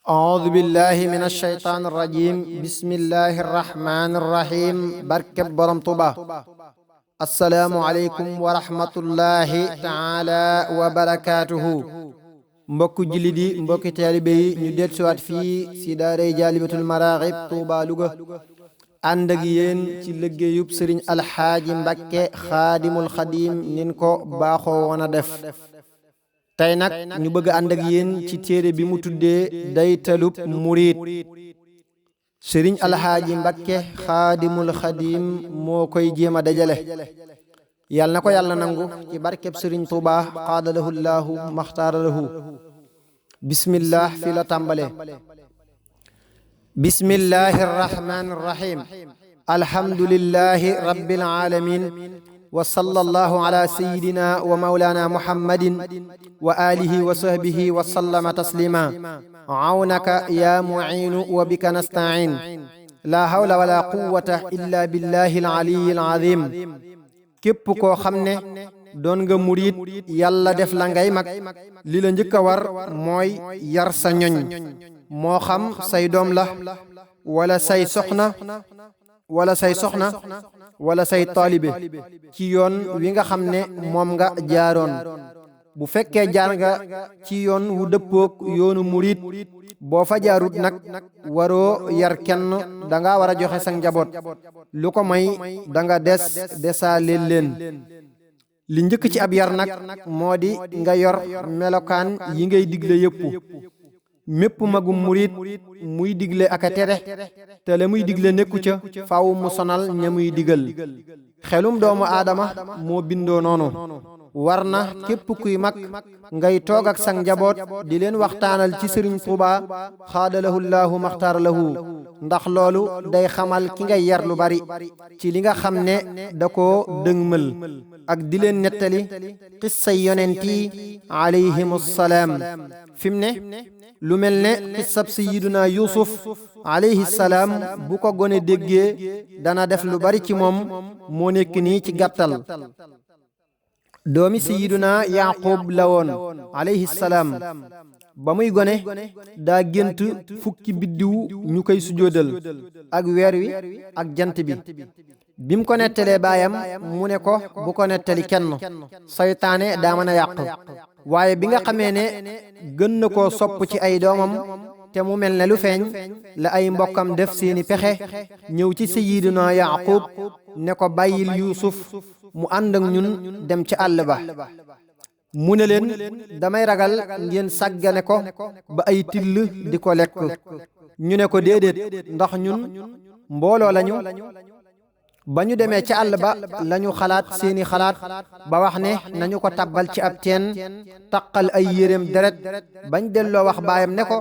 أعوذ بالله من الشيطان الرجيم بسم الله الرحمن الرحيم barkeb borom Tuuba assalaamu aleykum wa rahmatullahi taala wa barakaatuhu mbokku jullit yi mbokki taalibe yi ñu dellusiwaat fii si daaray Jaalibatul Maraaxib Tuuba Luga ànd ak yéen ci liggéeyub Sëriñ Alxaaji Mbakke Xaadimul Xadiim nin ko baaxoo woon a def tey nag ñu bëgg ànd ak yéen ci téere bi mu tuddee Daytalub Murid Sëriñ Alxaaji Mbakke Xaadimul Xadiim moo koy jéem a dajale yàlla na ko yàlla nangu ci barkeb Sëriñ Tuuba qaadalahu llaahu maxtaaralahu bismillah fi la tàmbale bismillahi arrahmani arrahim alhamdulillahi rabbil alamin wa sallallahu ala sayyidina wa mawlana muhammadin wa alihi wa sahbihi wa sallama taslima awnaka ya mu'inu wa bika nasta'in la hawla wala quwwata illa billahi al-aliyyi al-azim képp koo xam ne doon nga murid yàlla def la ngay mag li la njëkk a war mooy yar sa ñoñ moo xam say doom la wala say soxna wala say taalibe ci yoon wi nga xam ne moom nga jaaroon bu fekkee jaar nga ci yoon wu dëppook yoonu murid boo fa jaarut nag waroo yar kenn danga war a joxe sa njaboot lu ko may danga desaale leen li njëkk ci ab yar nag moo di nga yor melokaan yi ngay digle yépp mépp magum murid muy digle ak a tere te la muy digle nekku ca faaw mu sonal ña muy digal xelum doomu aadama moo bindoo noonu war na képp kuy mag ngay toog ak sang njaboot di leen waxtaanal ci Sëriñ Tuuba xaadalahu llaahu maxtaar lahu ndax loolu day xamal ki ngay yar lu bari ci li nga xam ne da koo dëgmal ak di leen nettali xissay yonent yi alayhimu salaam fi mu ne lu mel ne xissab sayyiduna Yuusuf alayhi salaam bu ko gone déggee dana def lu bari ci moom moo nekk nii ci gàttal doomi sayyiduna Yaaqub la woon alayhi salaam ba muy gone daa gént fukki biddiw ñu koy sujoodal ak weer wi ak jant bi bim ko nettalee baayam mu ne ko bu ko nettali kenn saytaane daa mën a yàq waaye bi nga xamee ne gën na koo sopp ci ay doomam te mu mel ne lu feeñ la ay mbokkam def seeni pexe ñëw ci sayyiduna Yaaqub ne ko bàyyil Yuusuf mu ànd ak ñun dem ci àll ba mu ne leen damay ragal ngeen sàggane ko ba ay till di ko lekk ñu ne ko déedéet ndax ñun mbooloo lañu ba ñu demee ci àll ba lañu xalaat seeni xalaat ba wax ne nañu ko tabbal ci ab teen taqal ay yéreem deret bañ delloo wax baayam ne ko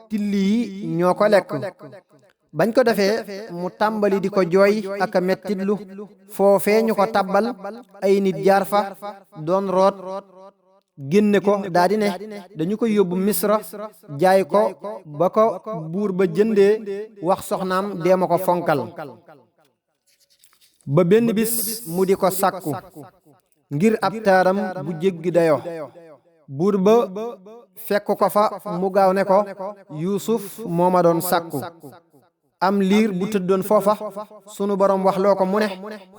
till yi ñoo ko lekk bañ ko defee mu tàmbali di ko jooy ak a mettitlu foofee ñu ko tabbal ay nit jaar fa doon root génne ko daa di ne dañu ko yóbbu Misra jaay ko ba ko buur ba jëndee wax soxnaam dee ma ko fonkal ba benn bis mu di ko sàkku ngir ab taaram bu jéggi dayo buur ba fekk ko fa mu gaaw ne ko Yuusuf moo ma doon sàkku am liir bu tëddoon foofa sunu borom wax loo ko mu ne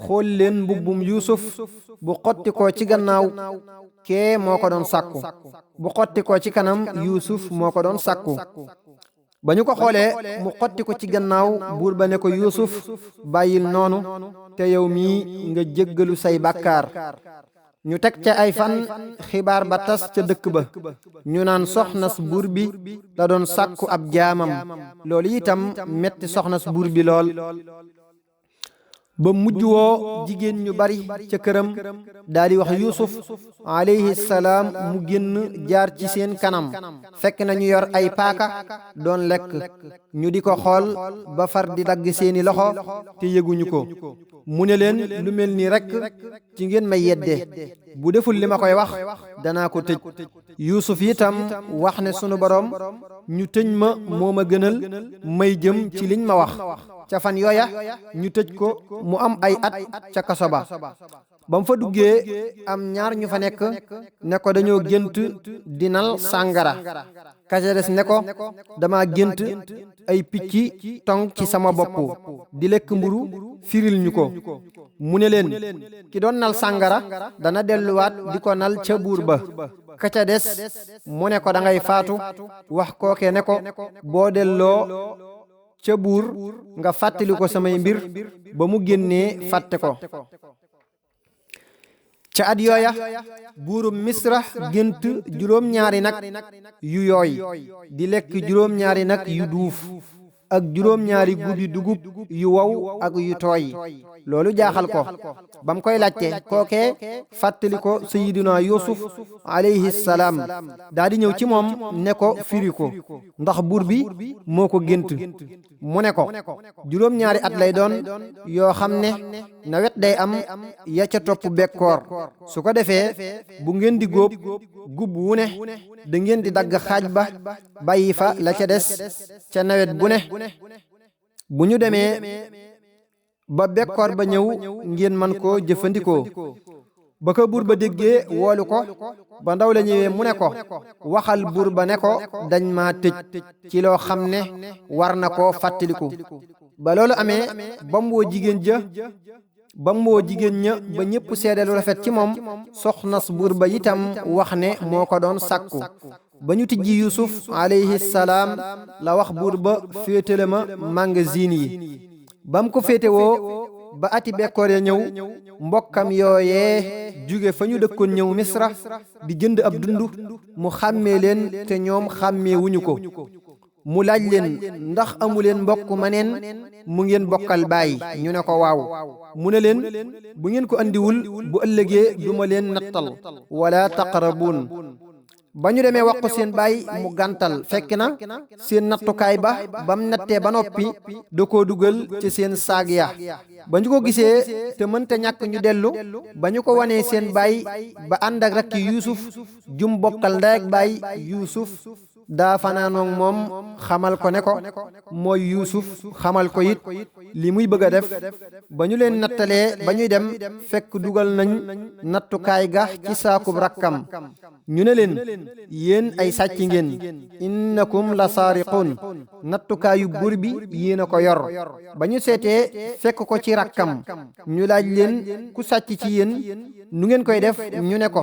xool leen mbubbum Yuusuf bu xotti ko ci gannaaw kee moo ko doon sàkku bu xotti ko ci kanam Yuusuf moo ko doon sàkku ba ñu ko xoolee mu xotti ko ci gannaaw buur ba ne ko Yuusuf bàyyil noonu te yow mii nga jéggalu say bàkkaar ñu teg ca ay fan xibaar ba tas ca dëkk ba ñu naan soxnas buur bi da doon sàkku ab jaamam loolu itam metti soxnas buur bi lool ba mujj woo jigéen ñu bari ca këram daal di wax Yuusuf alayhi salaam mu génn jaar ci seen kanam fekk na ñu yor ay paaka doon lekk ñu di ko xool ba far di dagg seeni loxo te yëguñu ko mu ne leen lu mel nii rekk ci ngeen may yedde bu deful li ma koy wax danaa ko tëj Yuusuf itam wax ne sunu boroom ñu tëj ma moo ma gënal may jëm ci liñ ma wax ca fan yooya ñu tëj ko mu am ay at ca kaso ba ba mu fa duggee am ñaar ñu fa nekk ne ko dañoo gént di nal sàngara ka ca des ne ko dama gént ay picc tong ci sama bopp di lekk mburu firil ñu ko mu ne leen ki doon nal sàngara dana delluwaat di ko nal ca buur ba ka ca des mu ne ko da ngay faatu wax kooke ne ko boo delloo ca buur nga fàttali ko samay mbir ba mu génnee fàtte ko ca at yooya buurum misra gént juróom-ñaari nag yu yooy di lekk juróom-ñaari nag yu duuf ak juróom-ñaari guddi dugub yu wow ak yu tooy loolu jaaxal ko ba mu koy laajte kookee fàttali ko sayiduna yusuf alayhi salaam daa di ñëw ci moom ne ko firi ko ndax buur bi moo ko gént mu ne ko juróom-ñaari at lay doon yoo xam ne nawet day am ya ca topp bekkoor su ko defee bu ngeen di góob gub wu ne da ngeen di dagg xaaj ba bàyyi fa la ca des ca nawet bu ne bu ñu demee ba bekkoor ba ñëw ngeen man koo jëfandikoo ba ko buur ba déggee woolu ko ba ndaw la ñëwee mu ne ko waxal buur ba ne ko dañ maa tëj ci loo xam ne war na koo fàttaliku ba loolu amee ba mu woo jigéen ña ba ñépp seede lu rafet ci moom soxnas buur ba itam wax ne moo ko doon sàkku ba ñu tijji yusuf alayhi salaam la wax buur ba féetale ma magasin yi ba mu ko féetewoo ba ati bekkoor ya ñëw mbokkam yooyee jóge fa ñu dëkkoon ñëw misra di jënd ab dund mu xàmmee leen te ñoom xàmmee wuñu ko mu laaj leen ndax amuleen mbokk ma neen mu ngeen bokkal baay ñu ne ko waaw mu ne leen bu ngeen ko andiwul bu ëllëgee duma leen nattal wala taqrabuun ba ñu demee wax ko seen baay mu gàntal fekk na seen nattukaay ba mu nattee ba noppi da koo dugal ci seen saag ya ba ñu ko gisee te mënta ñàkk ñu dellu ba ñu ko wanee seen baay ba ànd ak rakki yuusuf jum bokkal ndey ak baay yuusuf daa fanaanoog moom xamal ko ne ko mooy yuusuf xamal ko it li muy bëgg a def ba ñu leen nattalee ba ñuy dem fekk dugal nañ nattukaay ga ci saakub rakkam ñu ne leen yéen ay sàcc ngeen innakum la saariqun nattukaayu buur bi yéen a ko yor ba ñu seetee fekk ko ci rakkam ñu laaj leen ku sàcc ci yéen nu ngeen koy def ñu ne ko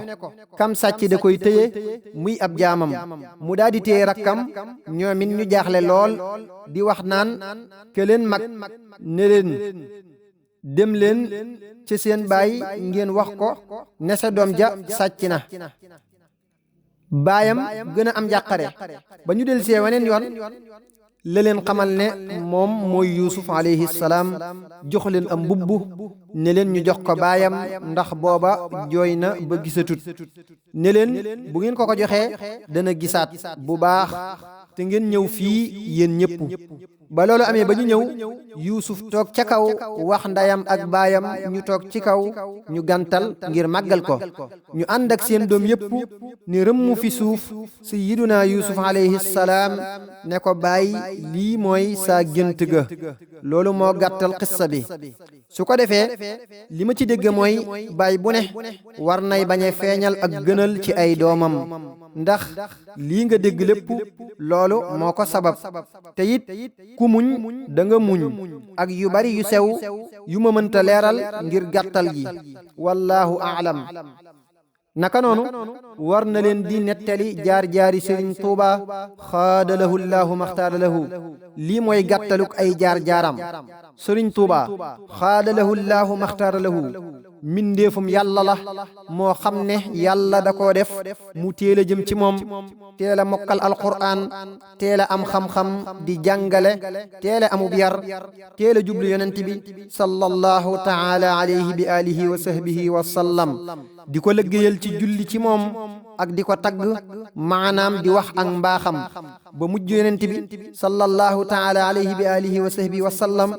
kam sàcc da koy téye muy ab jaamam mu daal di téye rakkam ñoom it ñu jaaxle lool di wax naan ke leen mag ne leen dem leen ci seen baay ngeen wax ko ne sa doom ja sàcc na baayam gën a am jàqare ba ñu del see waneen yoon la leen xamal ne moom mooy yuusuf alayhi salaam jox leen am mbubb ne leen ñu jox ko baayam ndax booba jooy na ba gisatut ne leen bu ngeen ko joxee dana gisaat bu baax te ngeen ñëw fii yéen ñëpp ba loolu amee ba ñu ñëw yuusuf toog ca kaw wax ndeyam ak baayam ñu toog ci kaw ñu gantal ngir màggal ko ñu ànd ak seen doom yépp ni rëmmu fi suuf sayyiduna yuusuf alayhi salaam ne ko baay lii mooy saa gént ga loolu moo gàttal xissa bi su ko defee li ma ci dégg mooy baay bu ne war nay bañ a feeñal ak gënal ci ay doomam ndax lii nga dégg lépp loolu moo ko sabab te it ku muñ da nga muñ ak yu bari yu sew yu ma mënta leeral ngir gàttal gi wallahu aalam naka noonu war na leen di nettali jaar-jaari Sëriñ Tuuba xaada lahu llaahu maxtaara lahu lii mooy gàttaluk ay jaar-jaaram Sëriñ Tuuba xaada lahu llaahu maxtaara lahu mbindeefum yàlla la moo xam ne yàlla da koo def mu teel a jëm ci moom teel a mokkal alquraan teel a am xam-xam di jàngale teel a amub yar teel a jublu yonent bi sallallahu taala alayhi bi alihi wa sahbihi wa sallam di ko lëggéeyal ci julli ci moom ak di ko tagg maanaam di wax ak mbaaxam ba mujj yonent bi sallallahu taala alayhi bi alihi wa sahbihi wa sallam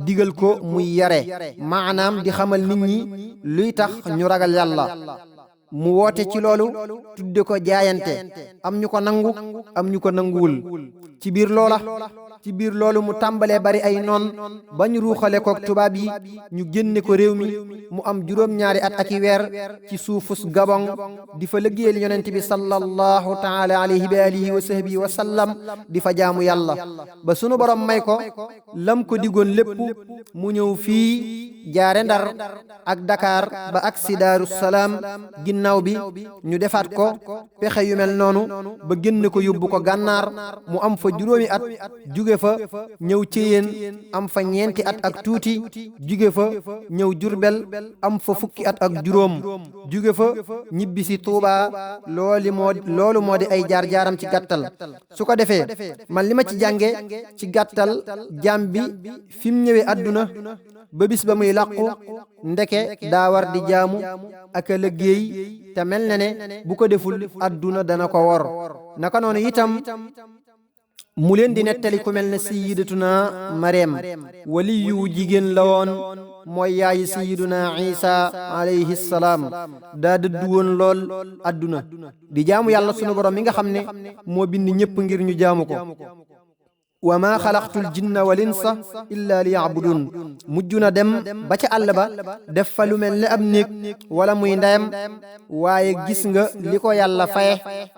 digal ko muy yare maanaam di xamal nit ñi luy tax ñu ragal yàlla mu woote ci loolu tudde ko jaayante am ñu ko nangu am ñu ko nanguwul ci biir loola ci biir loolu mu tàmbalee bari ay noon bañ ruuxale kook tubaab yi ñu génne ko réew mi mu am juróom-ñaari at ak i weer ci suufus Gabon di fa liggéeyal yonent bi sallallahu taala alayhi wa alihi wa sahbihi wa sallam di fa jaamu yàlla ba sunu borom may ko lam ko digoon lépp mu ñëw fii jaare Ndar ak Dakar ba ak si Daaru Salaam ginnaaw bi ñu defaat ko pexe yu mel noonu ba génn ko yóbbu ko gànnaar mu am fa juróomi at juge fa ñëw Ceyeen am fa ñeenti at ak tuuti juge fa ñëw Jurbel am fa fukki at ak juróom juge fa ñibbi si Tuuba loolu moo di ay jaar-jaaram ci gàttal su ko defee man li ma ci jànge ci gàttal jaam bi fi mu ñëwee àdduna ba bis ba muy làqu ndeke daa war di jaamu ak a liggéey te mel na ne bu ko deful àdduna dana ko wor naka noonu itam mu leen di nettali ku mel ne sayyidatuna Maryam waliyu jigéen la woon mooy yaayi sayyiduna Isa alayhi salaam daa dëddu woon lool àdduna di jaamu yàlla sunu borom mi nga xam ne moo bind ñëpp ngir ñu jaamu ko wa maa xalaqtul jinna wal insa illa li yabudun mujj na dem ba ca àll ba def fa lu mel ne ab néeg wala muy ndeyam waaye gis nga li ko yàlla faye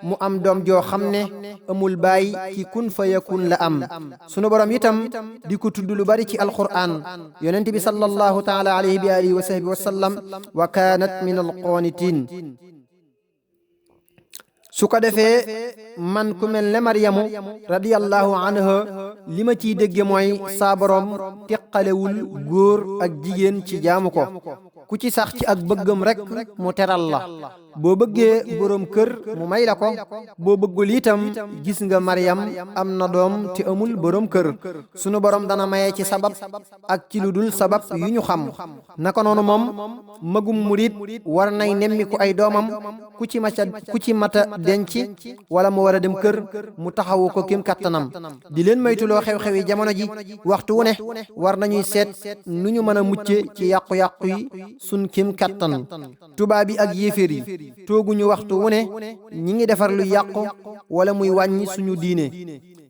mu am doom joo xam ne amul baay ci kun fa yakun la am sunu borom itam di ko tudd lu bari ci alquran yonent bi sallallahu taala alayhi bi alihi wa sahbihi wa sallam wa kaanat min alqanitin su ko defee man ku mel ne Maryamu radiyallahu anha li ma ciy dégge mooy saa borom teqalewul góor ak jigéen ci jaamu ko ku ci sax ci ak bëggam rek mu teral la boo bëggee boroom kër mu may la ko boo bëggul itam gis nga Maryam am na doom te amul boroom kër sunu borom dana maye ci sabab ak ci lu dul sabab yu ñu xam naka noonu moom magum murit war nay nemmiku ay doomam ku ci mata denc wala mu war a dem kër mu taxawu ko kim kattanam di leen maytuloo xew-xewi jamono ji waxtu wu ne war nañuy seet nu ñu mën a mucce ci yàqu-yàqu yi sun kim kattan tubaab yi ak yéeféer yi tooguñu waxtu wu ne ñi ngi defar lu yàqu wala muy wàññi suñu diine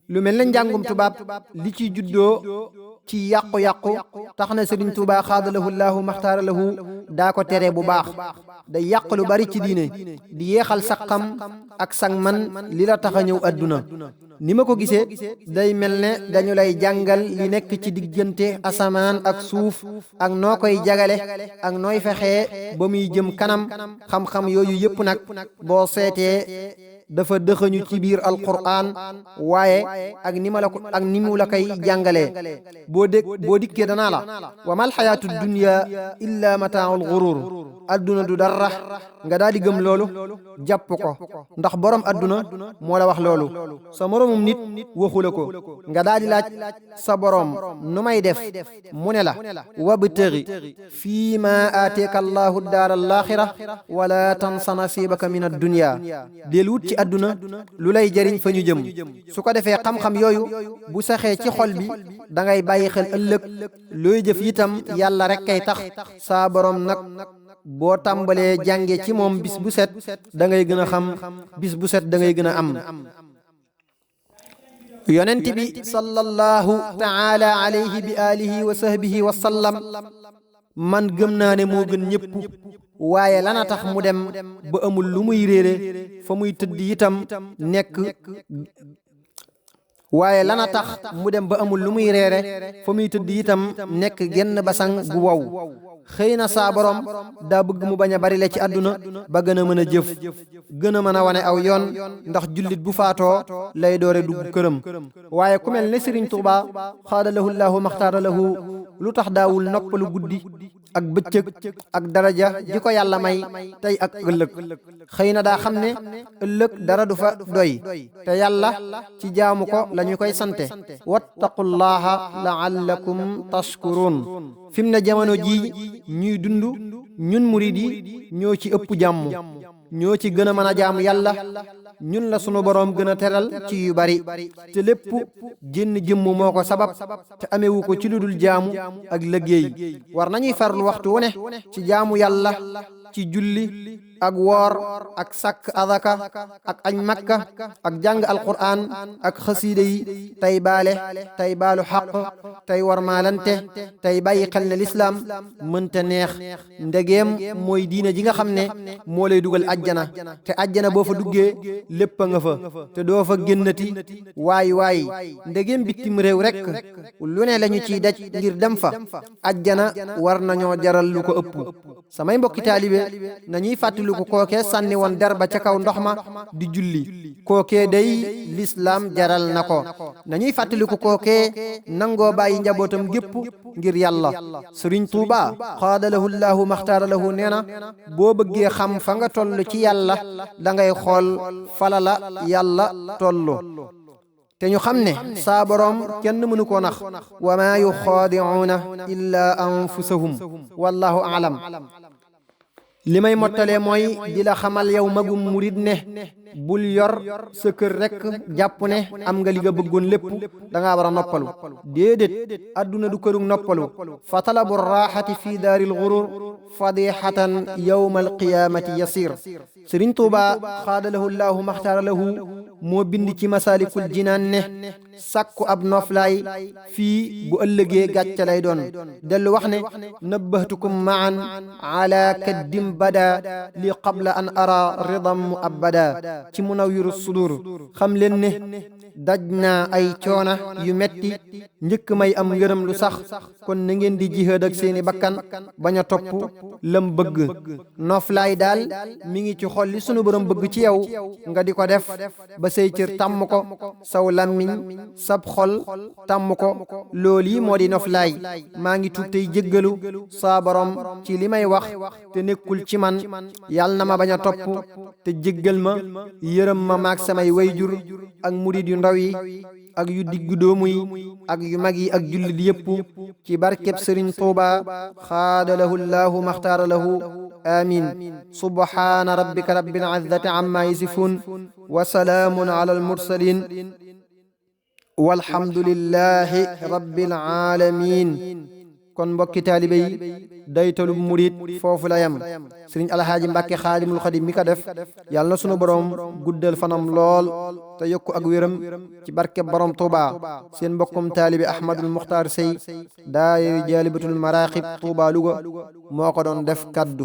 lu mel ne njàngum tubaab li ci juddoo ci yàqu-yàqu tax na Sëriñ Tuubaa xaadalahu llaahu maxtaara lahu daa ko tere bu baax day yàq lu bari ci diine di yeexal sa xam ak sang man li la tax a ñëw àdduna ni ma ko gisee day mel ne dañu lay jàngal li nekk ci diggante asamaan ak suuf ak noo koy jagale ak nooy fexee ba muy jëm kanam xam-xam yooyu yëpp nag boo seetee dafa dëxëñu ci biir alquran waaye ak ni mu la koy jàngalee boo dikkee danaa la wa mal xayaatu dunya illa mataaul gurur adduna du dara nga daal di gëm loolu jàpp ko ndax borom adduna moo la wax loolu sa moromum nit waxu la ko nga daal di laaj sa borom nu may def mu ne la wabtaghi fii ma aateeka allahu daara alaaxira wala tansa nasibaka min addunya del wut ci adduna lu lay jëriñ fa ñu jëm su ko defee xam-xam yooyu bu saxee ci xol bi da ngay bàyyi xel ëllëg looy jëf itam yàlla rek kay tax saa borom nag boo tàmbalee jànge ci moom bis bu set da ngay gën a xam bis bu set da ngay gën a am yonent bi sallallahu taala alayhi bi alihi wa sahbihi wa sallam man gëm naa ne moo gën ñëpp waaye lana tax mu dem ba amul lu muy réere fa muy tëdd itam nekk waaye lana tax mu dem ba amul lu muy reere fa muy tëdd itam nekk genn basang gu wow xëy na saa borom daa bëgg mu bañ a bari le ci àdduna ba gën a mën a jëf gën a mën a wane aw yoon ndax jullit bu faatoo lay doore dugg këram waaye ku mel ne Sëriñ Tuubaa xaada lahu llaahu maxtaara lahu lu tax daawul noppalu guddi ak bëccëg ak daraja ji ko yàlla may tey ak ëllëg xëy na daa xam ne ëllëg dara du fa doy te yàlla ci jaamu ko la ñu koy sante wattaqullaha laallakum tashkurun fi mu ne jamono ji ñuy dund ñun murid yi ñoo ci ëpp jàmm ñoo ci gën a mën a jaamu yàlla ñun la sunu boroom gën a teral ci yu bari te lépp jénn jëmm moo ko sabab te amewu ko ci lu dul jaamu ak liggéey war nañuy farlu waxtu wu ne ci jaamu yàlla ci julli ak woor ak sàkk adaka ak añ makka ak jàng alquran ak xasiida yi tey baale tey baalu xaq tey warmaalante tey bàyyi xel ne lislaam mënta neex ndegeem mooy diine ji nga xam ne moo lay dugal ajjana te ajjana boo fa duggee lépp a nga fa te doo fa génnati waay ndegeem bitim réew rek lu ne lañu ciy daj ngir dem fa ajjana war nañoo jaral lu ko ëpp samay mbokki taalibe nañuy fàttaliku kookee sànni woon der ba ca kaw ndox ma di julli kookee day lislaam jaral na ko nañuy fàttaliku kookee nangoo bàyyi njabootam gépp ngir yàlla sëriñ Tuuba xaadalahu llaahu maxtaara lahu nee na boo bëggee xam fa nga toll ci yàlla da ngay xool fala la yàlla tollu te ñu xam ne saa boroom kenn mënu ko nax wa maa yuxaadicuuna illaa anfusahum wallahu aalam li may mottalee mooy di la xamal yow magum murid ne bul yor sa kër rek jàpp ne am nga li nga bëggoon lépp da ngaa war a noppalu déedéet adduna du kërug noppalu fa talabu raaxati fi daaril gurur fadixatan yowma alqiyaamati yasir sëriñ Tuuba xaadalahu llaahu maxtaara lahu moo bind ci masaalikul jinaan ne sàkku ab noflaay fii bu ëllëgee gàcce lay doon dellu wax ne nabbahtukum maan ala kaddim bada li qabla an ara ridam mu abada ci Munawwirus Sudur xam leen ne daj naa ay coona yu metti njëkk may am ngërëm lu sax kon na ngeen di jihaad ak seeni bakkan bañ a topp lam bëgg noflaay daal mi ngi ci xol li sunu borom bëgg ci yow nga di ko def ba say cër tàmm ko saw lammiñ sab xol tàmm ko loolu yi moo di noflaay maa ngi tuub tey jéggalu saa borom ci li may wax te nekkul ci man yàlla na ma bañ a topp te jéggal ma yërëm ma maag samay wayjur ak murid yu ndaw yi ak yu diggu doomu yi ak yu mag yi ak jullit yépp ci barkeb sëriñ Tuuba xaadalahu llaahu maxtaara lahu amin subhaana rabbika rabbil izzati amma yasifun wa salaamun ala almursalin walhamdulillahi rabbil alamin kon mbokki taalibe yi daytalu murit foofu la yem sëriñ alhaaji mbàkke xaadimul xadim mi ko def yàlla na sunu borom guddal fanam lool te yokku ak wéram ci barkeb borom Tuuba seen mbokkum taalibe ahmadul muxtaar sey daayira jaalibatul maraqib Tuuba Luga moo ko doon def kaddu